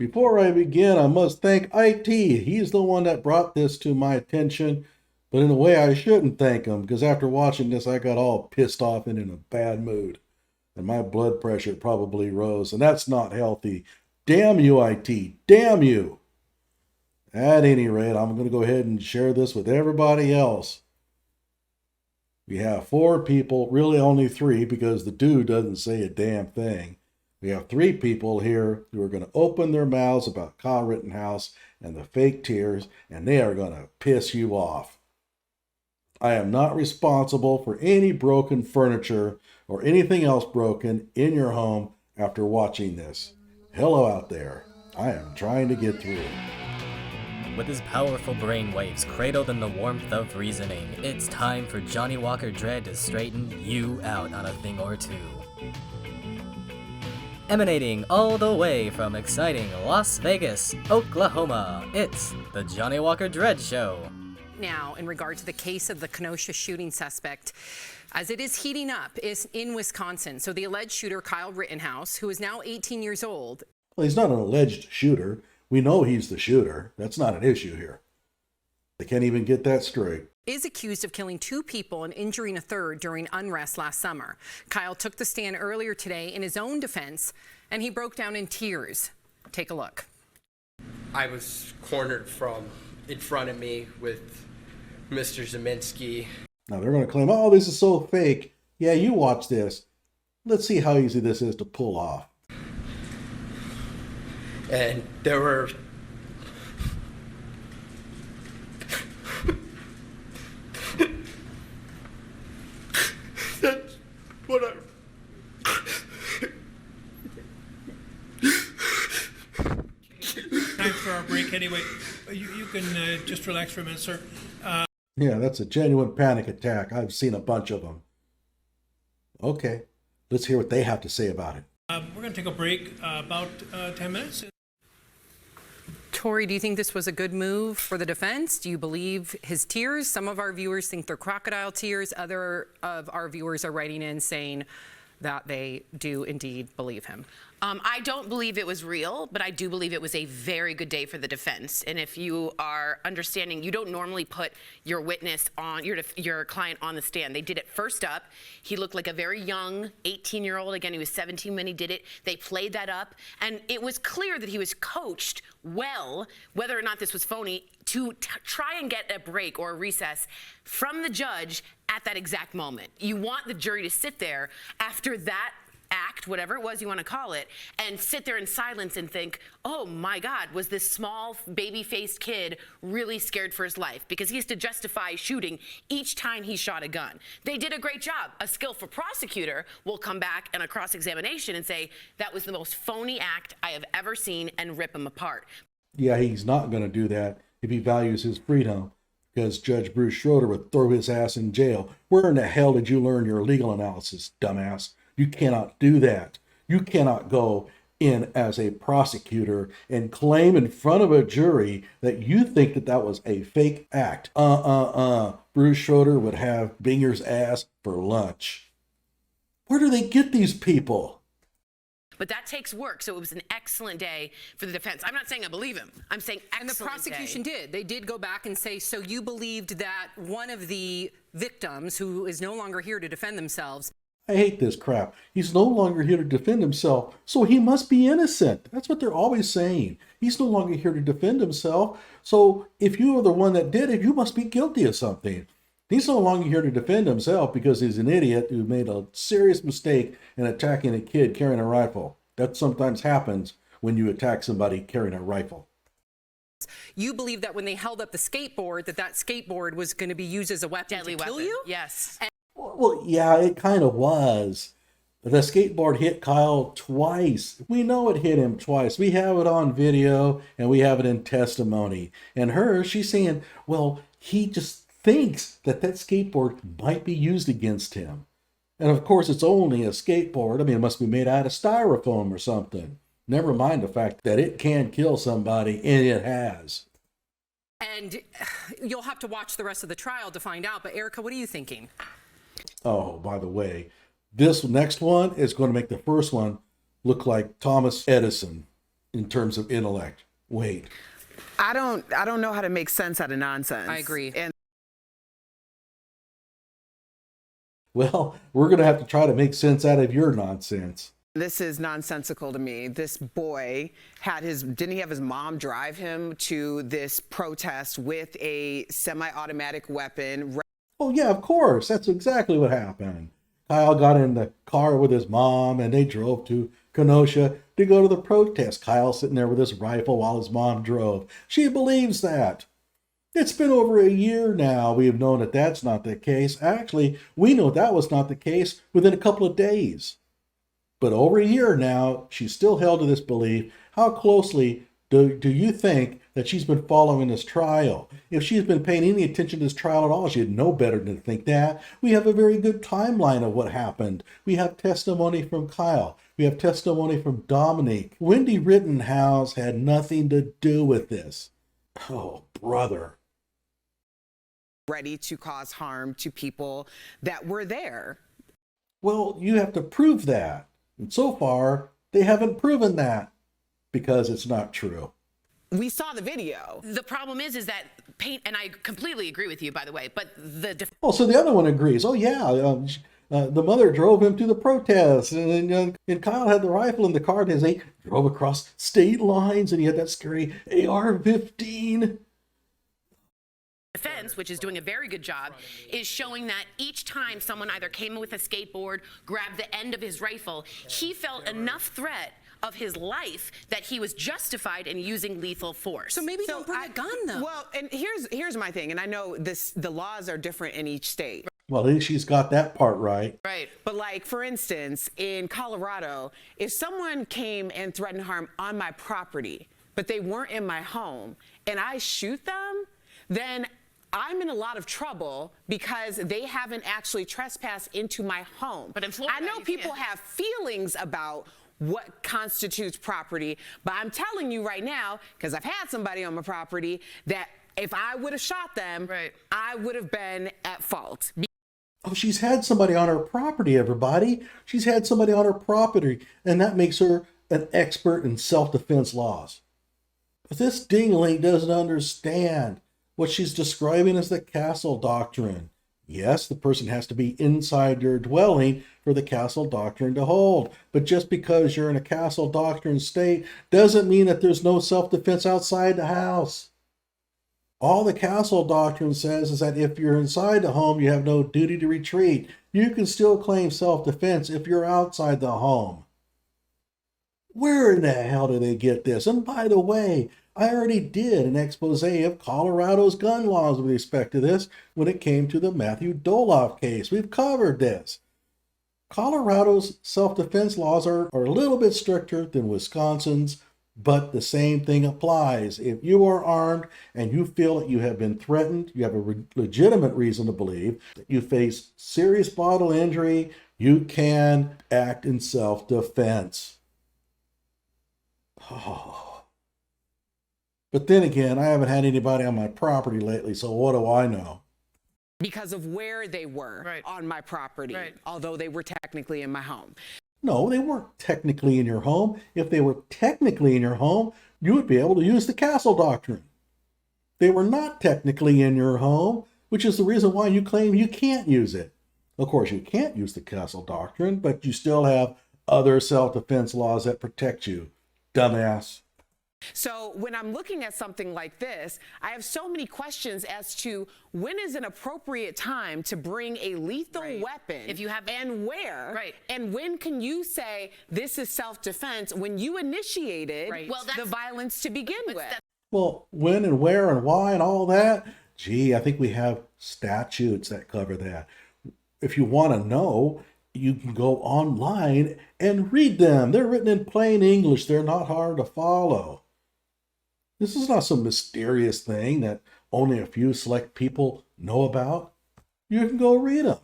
Before I begin, I must thank IT. He's the one that brought this to my attention, but in a way I shouldn't thank him because after watching this, I got all pissed off and in a bad mood. And my blood pressure probably rose, and that's not healthy. Damn you, IT. Damn you. At any rate, I'm going to go ahead and share this with everybody else. We have 4 people, really only 3 because the dude doesn't say a damn thing. We have 3 people here who are going to open their mouths about Kyle Rittenhouse and the fake tears, and they are going to piss you off. I am not responsible for any broken furniture or anything else broken in your home after watching this. Hello out there. I am trying to get through. With his powerful brainwaves cradled in the warmth of reasoning, it's time for Johnny Walker Dread to straighten you out on a thing or two. Emanating all the way from exciting Las Vegas, Oklahoma, it's the Johnny Walker Dread Show. Now, in regard to the case of the Kenosha shooting suspect, as it is heating up, is in Wisconsin. So the alleged shooter, Kyle Rittenhouse, who is now 18 years old. Well, he's not an alleged shooter. We know he's the shooter. That's not an issue here. They can't even get that straight. Is accused of killing 2 people and injuring a third during unrest last summer. Kyle took the stand earlier today in his own defense, and he broke down in tears. Take a look. I was cornered from in front of me with Mr. Zeminski. Now they're going to claim, oh, this is so fake. Yeah, you watch this. Let's see how easy this is to pull off. And there were that's what I time for our break anyway. You can just relax for a minute, sir. Yeah, that's a genuine panic attack. I've seen a bunch of them. Okay, let's hear what they have to say about it. We're going to take a break about 10 minutes. Tori, do you think this was a good move for the defense? Do you believe his tears? Some of our viewers think they're crocodile tears. Other of our viewers are writing in saying that they do indeed believe him. I don't believe it was real, but I do believe it was a very good day for the defense. And if you are understanding, you don't normally put your witness on, your client on the stand. They did it first up. He looked like a very young 18-year-old. Again, he was 17 when he did it. They played that up. And it was clear that he was coached well, whether or not this was phony, to try and get a break or a recess from the judge at that exact moment. You want the jury to sit there after that act, whatever it was you want to call it, and sit there in silence and think, oh my God, was this small baby-faced kid really scared for his life? Because he has to justify shooting each time he shot a gun. They did a great job. A skillful prosecutor will come back in a cross-examination and say, that was the most phony act I have ever seen, and rip him apart. Yeah, he's not going to do that if he values his freedom, because Judge Bruce Schroeder would throw his ass in jail. Where in the hell did you learn your legal analysis, dumbass? You cannot do that. You cannot go in as a prosecutor and claim in front of a jury that you think that that was a fake act. Bruce Schroeder would have Binger's ass for lunch. Where do they get these people? But that takes work, so it was an excellent day for the defense. I'm not saying I believe him. I'm saying excellent. And the prosecution did. They did go back and say, so you believed that one of the victims, who is no longer here to defend themselves. I hate this crap. He's no longer here to defend himself, so he must be innocent. That's what they're always saying. He's no longer here to defend himself, so if you are the one that did it, you must be guilty of something. He's no longer here to defend himself because he's an idiot who made a serious mistake in attacking a kid carrying a rifle. That sometimes happens when you attack somebody carrying a rifle. You believe that when they held up the skateboard, that skateboard was going to be used as a weapon Deadly to kill weapon. you? Yes. Well, yeah, it kind of was. The skateboard hit Kyle twice. We know it hit him twice. We have it on video and we have it in testimony. And she's saying, well, he just thinks that skateboard might be used against him. And of course, it's only a skateboard. I mean, it must be made out of styrofoam or something. Never mind the fact that it can kill somebody, and it has. And you'll have to watch the rest of the trial to find out. But Erica, what are you thinking? Oh, by the way, this next one is going to make the first one look like Thomas Edison. in terms of intellect. Wait. I don't know how to make sense out of nonsense. I agree. And Well, we're going to have to try to make sense out of your nonsense. this is nonsensical to me. This boy didn't he have his mom drive him to this protest with a semi-automatic weapon? Oh, yeah, of course. That's exactly what happened. Kyle got in the car with his mom and they drove to Kenosha to go to the protest. Kyle sitting there with his rifle while his mom drove. She believes that. It's been over a year now. We've known that that's not the case. Actually, we know that was not the case within a couple of days. But over a year now, she's still held to this belief. How closely do you think that she's been following this trial? If she's been paying any attention to this trial at all, she'd know better than to think that. We have a very good timeline of what happened. We have testimony from Kyle. We have testimony from Dominique. Wendy Rittenhouse had nothing to do with this. Oh, brother. Ready to cause harm to people that were there. Well, you have to prove that. And so far, they haven't proven that because it's not true. We saw the video. The problem is that paint, and I completely agree with you, by the way, but Oh, so the other one agrees. Oh, yeah. The mother drove him to the protest, and Kyle had the rifle in the car as they drove across state lines, and he had that scary AR-15. defense, which is doing a very good job, is showing that each time someone either came with a skateboard, grabbed the end of his rifle, he felt enough threat of his life that he was justified in using lethal force. So maybe don't bring a gun, though. Well, and here's my thing, and I know the laws are different in each state. Well, at least she's got that part right. Right. But like, for instance, in Colorado, if someone came and threatened harm on my property, but they weren't in my home, and I shoot them, then I'm in a lot of trouble because they haven't actually trespassed into my home. But in Florida, I know people have feelings about what constitutes property, but I'm telling you right now, because I've had somebody on my property, that if I would have shot them, I would have been at fault. Oh, she's had somebody on her property, everybody. She's had somebody on her property, and that makes her an expert in self-defense laws. But this dingling doesn't understand what she's describing as the castle doctrine. Yes, the person has to be inside your dwelling for the castle doctrine to hold. But just because you're in a castle doctrine state doesn't mean that there's no self-defense outside the house. All the castle doctrine says is that if you're inside the home, you have no duty to retreat. You can still claim self-defense if you're outside the home. Where in the hell do they get this? And by the way, I already did an expose of Colorado's gun laws with respect to this when it came to the Matthew Doloff case. We've covered this. Colorado's self-defense laws are a little bit stricter than Wisconsin's, but the same thing applies. If you are armed and you feel that you have been threatened, you have a legitimate reason to believe that you face serious bodily injury, you can act in self-defense. Oh. But then again, I haven't had anybody on my property lately, so what do I know? Because of where they were on my property, although they were technically in my home. No, they weren't technically in your home. If they were technically in your home, you would be able to use the castle doctrine. They were not technically in your home, which is the reason why you claim you can't use it. Of course, you can't use the castle doctrine, but you still have other self-defense laws that protect you. Dumbass. So when I'm looking at something like this, I have so many questions as to when is an appropriate time to bring a lethal weapon, if you have, and where, and when can you say this is self-defense when you initiated the violence to begin with? Well, when and where and why and all that, gee, I think we have statutes that cover that. If you want to know, you can go online and read them. They're written in plain English. They're not hard to follow. This is not some mysterious thing that only a few select people know about. You can go read them.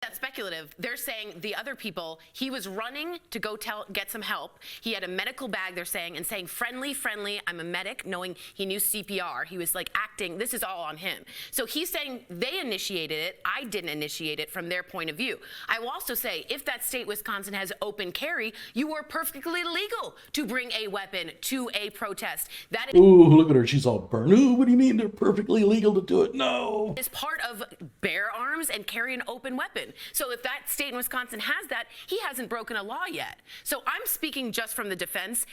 That's speculative. They're saying the other people, he was running to go get some help. He had a medical bag, they're saying, and saying, friendly, I'm a medic, knowing he knew CPR. He was like acting, this is all on him. So he's saying they initiated it. I didn't initiate it from their point of view. I will also say, if that state, Wisconsin, has open carry, you are perfectly legal to bring a weapon to a protest. That Ooh, look at her. She's all burned. Ooh, what do you mean they're perfectly legal to do it? No. is part of bear arms and carry an open weapon. So if that state in Wisconsin has that, he hasn't broken a law yet. So I'm speaking just from the defense.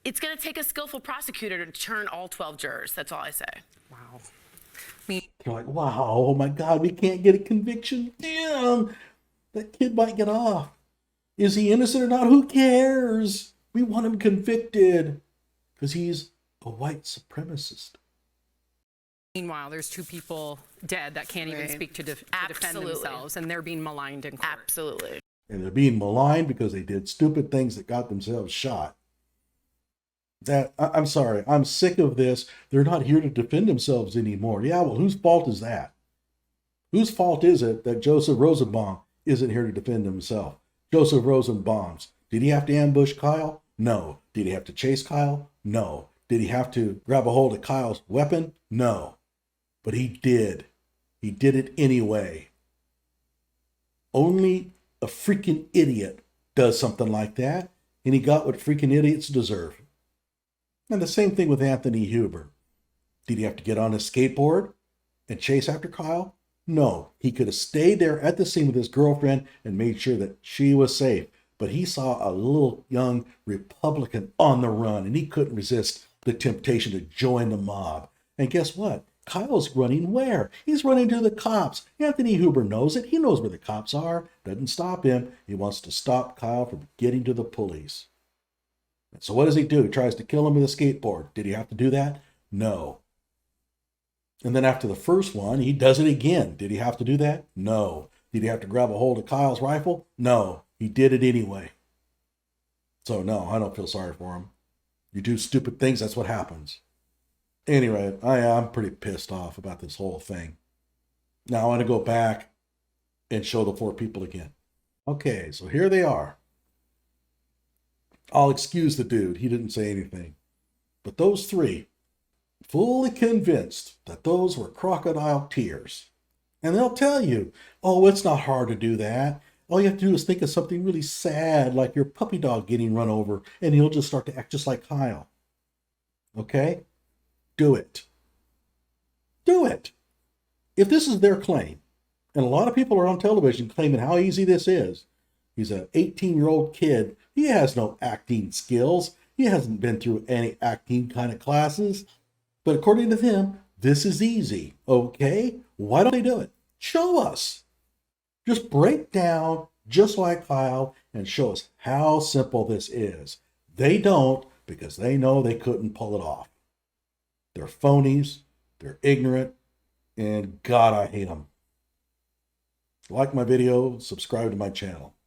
It's going to take a skillful prosecutor to turn all 12 jurors. That's all I say. Wow. You're like, wow, oh my God, we can't get a conviction. Damn, that kid might get off. Is he innocent or not? Who cares? We want him convicted because he's a white supremacist. Meanwhile, there's 2 people dead that can't even Right. speak to defend Absolutely. themselves, and they're being maligned in court. Absolutely. And they're being maligned because they did stupid things that got themselves shot. I'm sorry, I'm sick of this. They're not here to defend themselves anymore. Yeah, well, whose fault is that? Whose fault is it that Joseph Rosenbaum isn't here to defend himself? Joseph Rosenbaum, did he have to ambush Kyle? No. Did he have to chase Kyle? No. Did he have to grab a hold of Kyle's weapon? No. But he did. He did it anyway. Only a freaking idiot does something like that, and he got what freaking idiots deserve. And the same thing with Anthony Huber. Did he have to get on his skateboard and chase after Kyle? No. He could have stayed there at the scene with his girlfriend and made sure that she was safe. But he saw a little young Republican on the run, and he couldn't resist the temptation to join the mob. And guess what? Kyle's running where? He's running to the cops. Anthony Huber knows it. He knows where the cops are. Doesn't stop him. He wants to stop Kyle from getting to the police. And so what does he do? He tries to kill him with a skateboard. Did he have to do that? No. And then after the first one, he does it again. Did he have to do that? No. Did he have to grab a hold of Kyle's rifle? No. He did it anyway. So no, I don't feel sorry for him. You do stupid things, that's what happens. Anyway, I'm pretty pissed off about this whole thing. Now I want to go back and show the 4 people again. Okay, so here they are. I'll excuse the dude. He didn't say anything. But those 3, fully convinced that those were crocodile tears. And they'll tell you, oh, it's not hard to do that. All you have to do is think of something really sad, like your puppy dog getting run over, and he'll just start to act just like Kyle. Okay? Do it. Do it. If this is their claim, and a lot of people are on television claiming how easy this is. He's an 18-year-old kid. He has no acting skills. He hasn't been through any acting kind of classes. But according to them, this is easy. Okay? Why don't they do it? Show us. Just break down just like Kyle and show us how simple this is. They don't because they know they couldn't pull it off. They're phonies. They're ignorant. And God, I hate them. Like my video, subscribe to my channel.